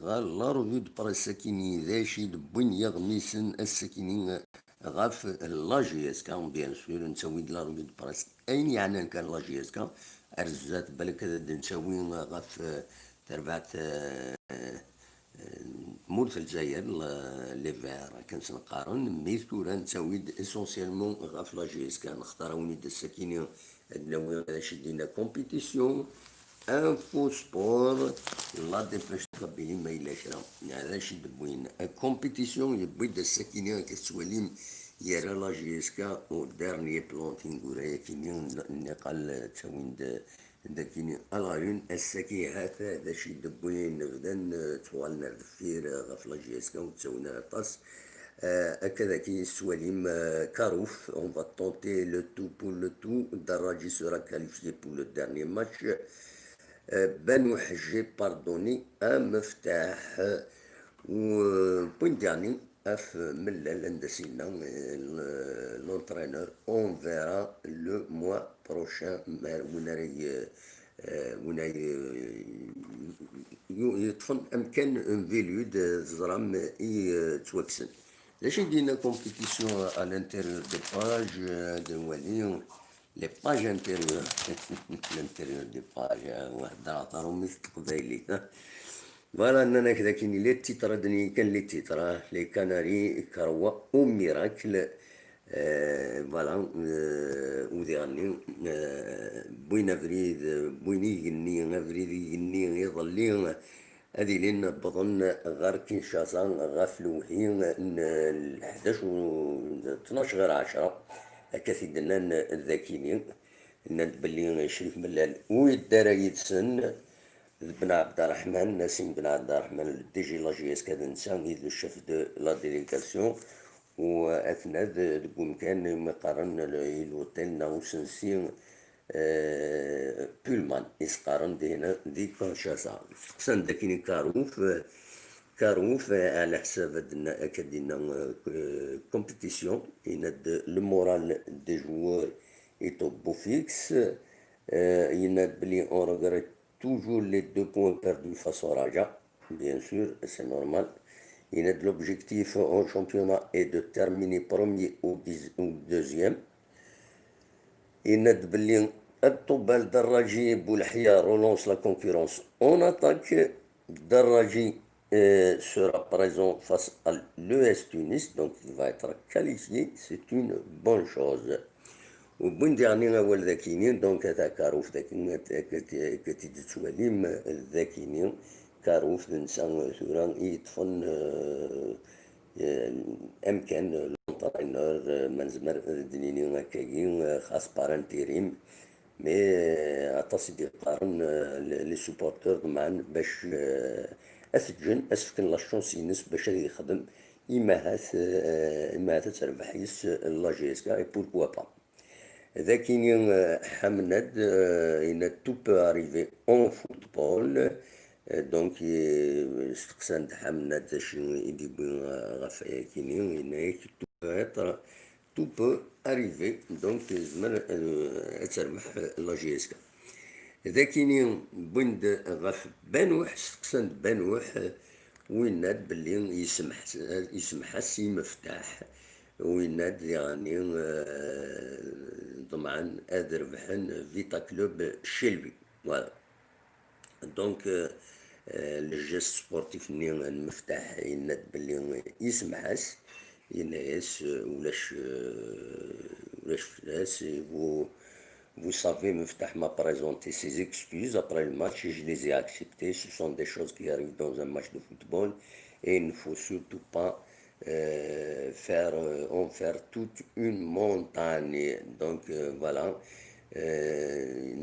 la revue de presse Sakini ذا شي بوين يغميسن السكيني غاف لا جي اس كا بيان سور نسوي لا رevue de presse اين يعني كان لا جي اس كا ارزات بالك نسوي غاف تربعت مول في الجزائر لي فير كنقارن ميثورا نسوي اسونسيالمون غاف لا جي اس كا نختار ونيد السكيني ناوي شدينا كومبيتيسيون انفو سبور لا ديباش تقبلي ما إلا كرا هذا شي دبوين كومبيتيسيون يبوي السكينة كتسواليم يرى لا جي اس كا او دارني بلونتين ورايا كيني نقال تسوين داكيني الاون السكي هذا شي دبوين غدا توال نردفير غاف لا جي اس كا وتسوينا طاس هكذا كي سواليم كاروف اون فا تونتي لو تو بور لو تو الدراجي سورا كاليفيي بور لو دارني ماتش بنو حجي باردوني مفتاح وبوين ديرني اف ملال اندسينا لونترينور اون فيرا لو موا بروشان وين يطفن امكان اون فيلود زرام يتوكسن لاش دينا كومبيتيسيون ا لانتيريور دي باج دوالي لي باج انتيريور الانتيريور دي باج واحد عطاهم مثل قبايلي فوالا اننا كذا كاين لي تيترا دني كان لي تيترا لي كاناري كروا او ميراكل فوالا وديرني بوين افريد بوين يغني افريد يغني يظلي هذه لين بظن غير كينشاسا غير في الوهين 11 و 12 غير 10 هكا سيدنا الذاكيين نبلي شريف ملال ويدار يدسن بن عبد الرحمن نسيم بن عبد الرحمن دي جي لا جي اس كذا انسان لو شيف دو لا ديليغاسيون واثناء تقوم كان مقارن لوتيل ناوسنسي بولمان يسقارن دينا دي كونشاسا قسم داكيني كاروف على حساب كدينا كومبيتيسيون يناد لو مورال دي جوور ايتو بو فيكس يناد بلي اون ريغريت toujours les 2 points perdus face au Raja, bien sûr, c'est normal. L'objectif en championnat est de terminer premier ou deuxième. Abtoubal Darraji Boulhia relance la concurrence en attaque. Darraji sera présent face à l'ES Tunis, donc il va être qualifié, c'est une bonne chose. وبن ديرني اول ذاكيني دونك هذا كاروف ذاك كتيد تواليم الذاكيني كاروف الانسان ثورا يطفن امكان لونترينور منزمر دنيني هكاكي خاص بارانتيريم مي عطاسي دي قارن لي سوبورتور معا باش اسجن اسفكن لا شونس ينس باش يخدم اما هات تربح يس لا جي اس كا اي بوركوا با ذاكيني حمد إن tout peut arriver en football donc استقسان حمد شنو يديبون غفايا كيني إن tout peut arriver donc زمر تربح لا جي اس كا ذاكيني بند غف بانوح استقسان بانوح وين ناد باللي يسمح سي مفتاح ويناد يعني طبعا هذا ربحن فيتا كلوب شيلبي فوالا دونك لو جيست سبورتيف ني المفتاح يناد باللي يسمحس يناس ولاش فلاس vous savez مفتاح m'a présenté ses excuses après le match et je les ai acceptées. Ce sont des choses qui arrivent dans un match de football et il ne faut surtout pas en faire toute une montagne. Donc voilà,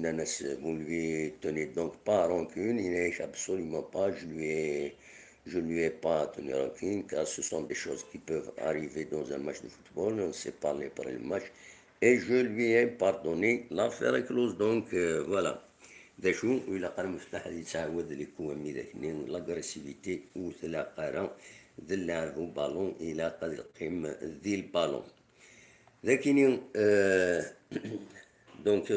Nanas, vous lui tenez donc pas rancune, il n'est absolument pas, je lui ai pas tenu rancune, car ce sont des choses qui peuvent arriver dans un match de football, on s'est parlé après le match, et je lui ai pardonné, l'affaire est close, donc voilà. داشو وإلا قال مفتاح هذه تعاود لي كوامي ذاكني لاغريسيفيتي وثلا قارا ذا اللعب بالون إلى قد يقيم ذي البالون لكن دونك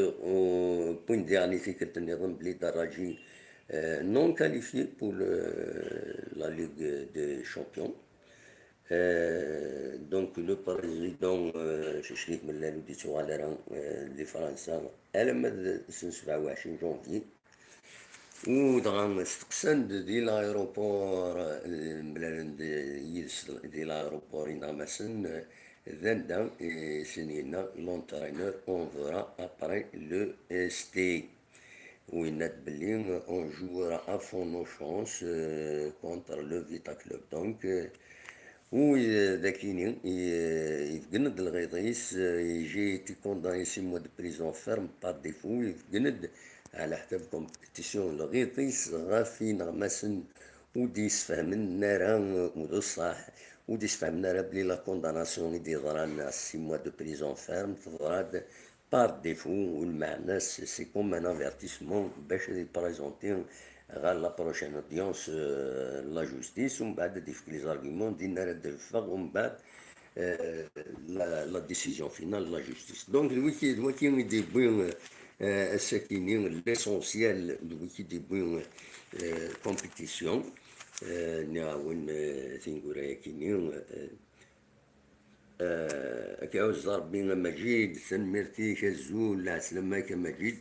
بوين ديرني فكرة النظام بلي دراجي non qualifié pour la Ligue des Champions. Donc le président شريك من لوديتو على لفرنسا على 27 جونفي ودغا استقسن دي لايروبور دي لايروبور ينغمسن ذندا سنينا لونترينور اون فورا ابري لو اس تي وينات بلي اون جوورا افون نو شونس كونتر لو فيتا كلوب دونك وذاكيني يفقند الغيطيس يجي تيكونداني 6 mois de prison ferme par défaut يفقند على حساب كومبيتيسيون الغيطيس غافي نغمسن وديس فهمن نارا ودصح وديس فهمن نارا بلي لا كونداناسيون دي ضران 6 mois de prison ferme تضراد par défaut والمعنى سي كوم ان افيرتيسمون باش يبريزونتي غير لا بروشين اودينس لا جوستيس ومن بعد ديفك لي زارغيمون دينا لا دفاغ ومن بعد لا ديسيزيون فينال لا جوستيس دونك الويكي يدي بوين الساكنين ليسونسيال الويكي دي بوين كومبيتيسيون نعاون ثينغورا كينيون كاوز ضربي مجيد سنمرتي كزول عسلامة كمجيد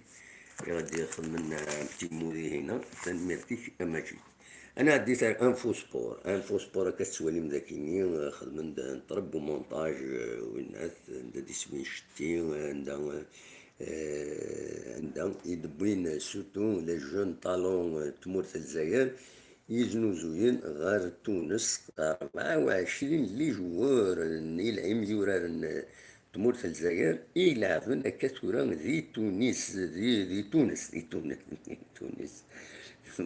غادي يخدم تيموري هنا سنمرتي كمجيد انا عديت انفو سبور كتسوالي مذاكيني خدم نطرب ومونتاج والناس دي سوين شتي عندها يدبوين سوتو لي جون طالون تمورت الجزائر يزنوزوين غير تونس 24 لي جوار يلعب يورار تمورت الجزائر يلعبون كثرة ذي تونس ذي تونس تونس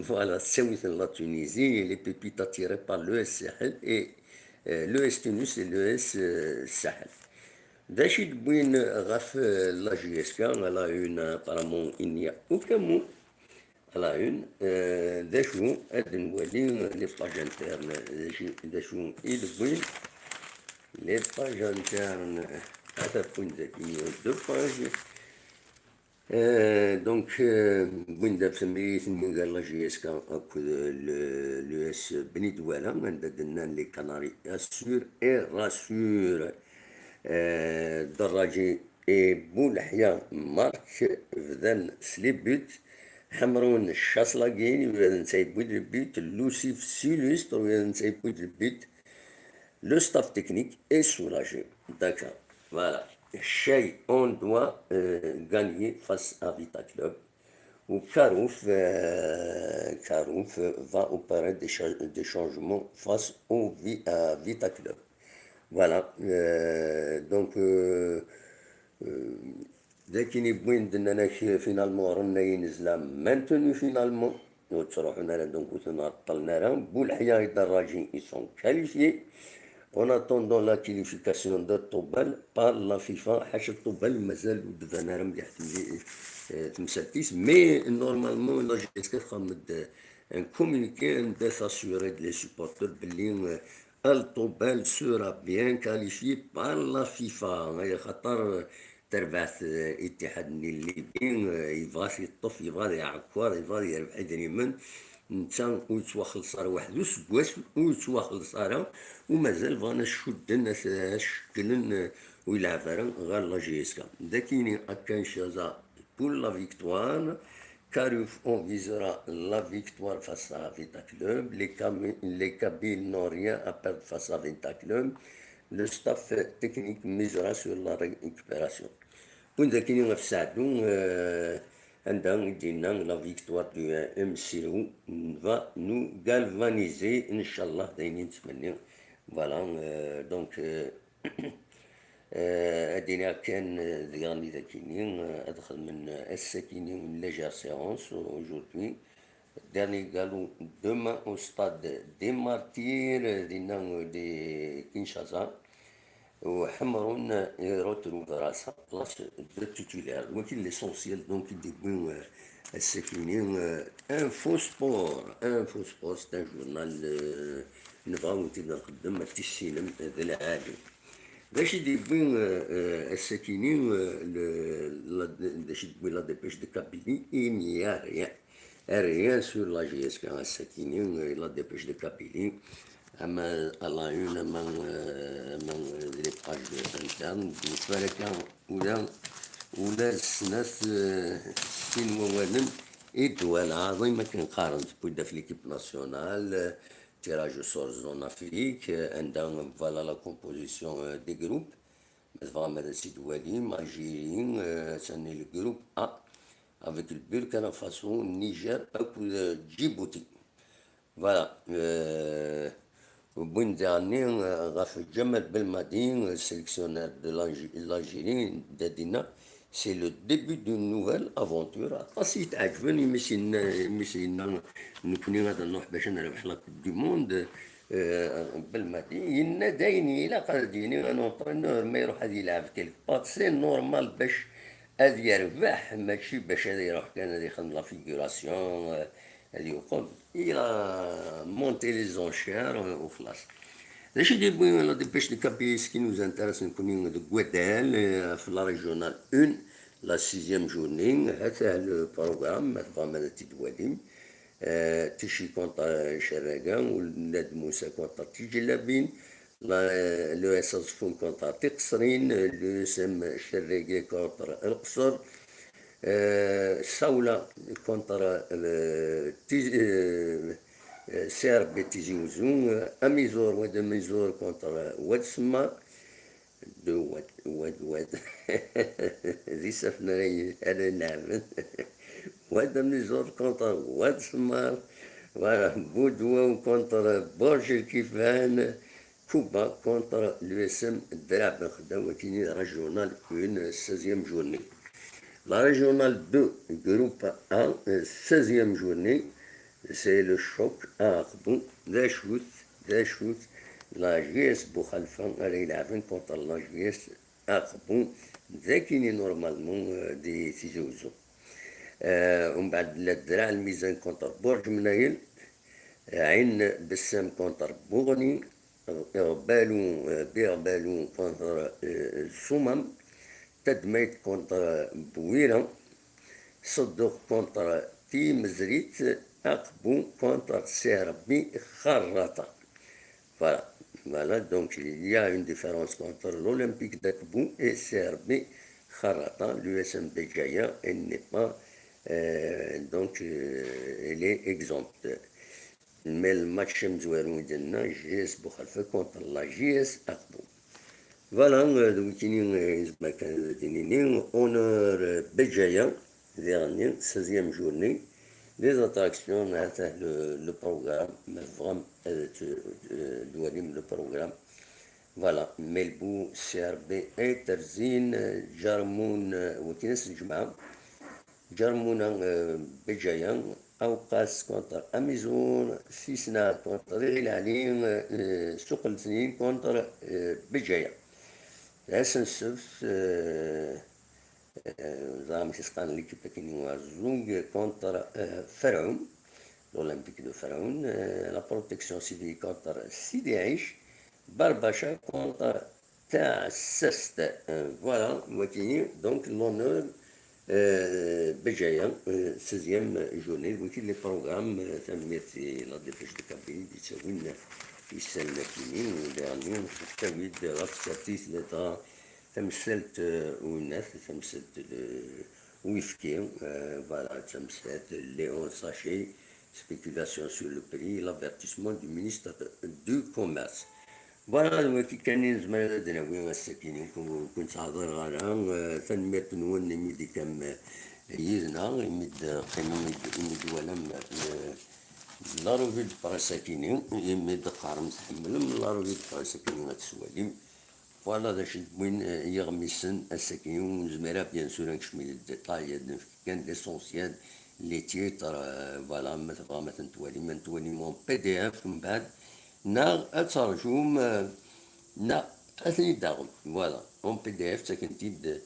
فوالا تساويت لا تونيزي لي بيبيتا تيري بار لو اس ساحل اي لو اس تونس لو اس الساحل داش يدبوين غاف لا جي اس كا لا اون ابارامون انيا اوكامون على اون داشو هاد نولي لي باج انترن داشو يدبوين لي باج انترن هذا بوين ذاكي دو باج دونك بوين داب سميت قال لا جي اس كا اكو لو اس بني دوالا عندنا لي كناري اسور اي راسور دراجي اي بولحيا مارك فدان سليبوت حمرون الشاصلاقين ويادن سايبوت البيت لوسيف سيلوستر ويادن سايبوت البيت لو ستاف تكنيك اي سولاجي داكا فوالا الشيء اون دوا غانيي فاس ا فيتا كلوب وكاروف va opérer des changements face au Vita Club. Voilà, donc dès qu'il est bon de nous finalement رنا ينزل maintenu finalement وتروحنا donc وتنعطلنا لهم بولحيا الدراجين ils sont qualifiés en attendant la qualification de Toubal par la FIFA حاجة طوبال مازال دفانا لهم اللي تمساتيس مي نورمالمون لا جي اس كي خامد ان كومونيكي de s'assurer les supporters بلي الطوبال sera bien qualifié par la FIFA خاطر تربعت اتحاد الليبيين يبغى يطف يبغى يعكر يبغى يربح دائما نتا ويتواخل صار واحد وسكواس ويتواخل صار ومازال بغانا شدن شكلن ويلعب غير لا جي اس كا داكيني اكان شازا pour la victoire. Caruf envisagera la victoire face à Vita Club. Les Kabyles n'ont rien à perdre face à Vita Club. Le staff technique misera sur la récupération. ونداكيني غنساعدو عندها دينا لا فيكتوار دو ام سي او فا نو غالفانيزي ان شاء الله دايرين نتمنيو فوالا دونك ادينا كان ديالي ذاكيني ادخل من الساكيني من ليجير سيونس اوجوردي dernier galop demain au stade des Martyrs دي كينشاسا وحمرون يروترو sa place de titulaire ولكن ليسونسيال دونك يديبون الساكنين انفو سبور سي ان جورنال نبغاو تبدا نخدم السينم ذا العالم باش يديبون الساكنين باش يديبون لا ديبيش دو كابيلي انيا rien sur la GSK الساكنين la dépêche de Kabylie أما à la une أما les pages internes بالنسبة لك ولا السنة ستين ووالن الدول عظيمة كنقارن تبدا في ليكيب ناسيونال tirage au sort zone Afrique عندهم فوالا لا كومبوزيسيون دي جروب مثلا هذا سيد وليم الجيريين ثاني الجروب A avec le Burkina Faso, Niger et Djibouti. Voilà. Au bout dernier, Rafik Jamal Belmadi, sélectionneur de l'Algérie, d'Adina, c'est le début d'une nouvelle aventure. Si تعجبني ماشي نكوني غادا نروح باش نربح لا كوب دو موند بالمادي ينا دايني الى قاديني ان اونترينور ما يروح هذا يلعب كيلك بات سي نورمال باش هذا يربح ماشي باش هذا يروح كان هذا يخدم لا فيغوراسيون هذا يقول الى مونتي لي زونشير وخلاص. Les chiffres de pêche de Capi, ce qui nous intéresse, c'est qu'on de Guadel, la régionale 1, la 6e journée, c'est le programme, vraiment de Tidouadim, Tichi contre Cheragan, ou Ned Moussa contre Tijilabin, le SS Fun contre Tixrin, le SM Cherregé contre El-Qsor, Saoula contre سير Tizi Ouzou, Amizor Wad Amizor contre Wad Sma, de Wad ذي سفنري هذا نعم Wad Amizor contre Wad Sma, voilà, Boudouou contre Borj El Kifan, Kouba contre l'USM Drab Khdaouatini régional 1, 16e journée. La régionale 2, groupe A, 16e journée, c'est le choc à Arbon, la chute, la GS Bouchalfan, elle est là contre la GS Arbon, dès qu'il est normalement des Tizouzou. ومن الدرع الميزان كونتر برج منايل عين بسام كونتر بوغني بيربالو كونتر سومم تدميت كونتر بويرة صدق كونتر تيمزريت أقبو كونتر سيربي خراطة. Voilà, donc il y a une différence entre l'Olympique d'Akbou et CRB Kharata. L'USM Béjaïa, elle n'est pas, donc elle est exempte. Mais le match Mzouerou Dena, JS Boukhalfa contre la JS Akbou. Voilà, donc honneur Béjaïa, dernier, 16e journée. Les attractions, le programme, vraiment, le programme. Voilà, Melbou, CRB, Terzine, Jarmoun, Wikines Juma, Jarmoun Bejayan, Aukas contre Amazon, Sisna contre Rilalin, Soukalzin contre Bejayan. SNSF, زعما كيسقان ليكيب كينوا زونغ كونتر فرعون l'Olympique de Pharaon, la protection civile contre Sidi Aish, Barbacha contre Tassest. Voilà, donc l'honneur Béjaïa, 16e journée, les programmes, la dépêche de Kabylie, يسال كينين ودانيين في التويد غاتساتيس لتا تمثلت وناس تمثلت ويفكي فوالا تمثلت ليون ساشي spéculation sur le prix, l'avertissement du ministre du Commerce. Voilà, كي كان زمان الدناوي الساكنين كنت حاضر غانا تنميت نون يمد كم يزنا يمد قيمة يمد ولم لا روفي دو ساكنين يمد قارم تحملهم لا روفي دو ساكنين غتسواليم فوالا داش وين يغمسن الساكنين زميرا بيان سور نكشمل الديتاي كان ليسونسيال لي تيتر فوالا مثلا توالي مون بي دي اف من بعد نا اترجم نا اثني داغم فوالا اون بي دي اف ساكنتيد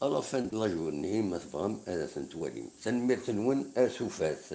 على فان لا جورني مثلا هذا تنتوالي تنمير تنون اسوفات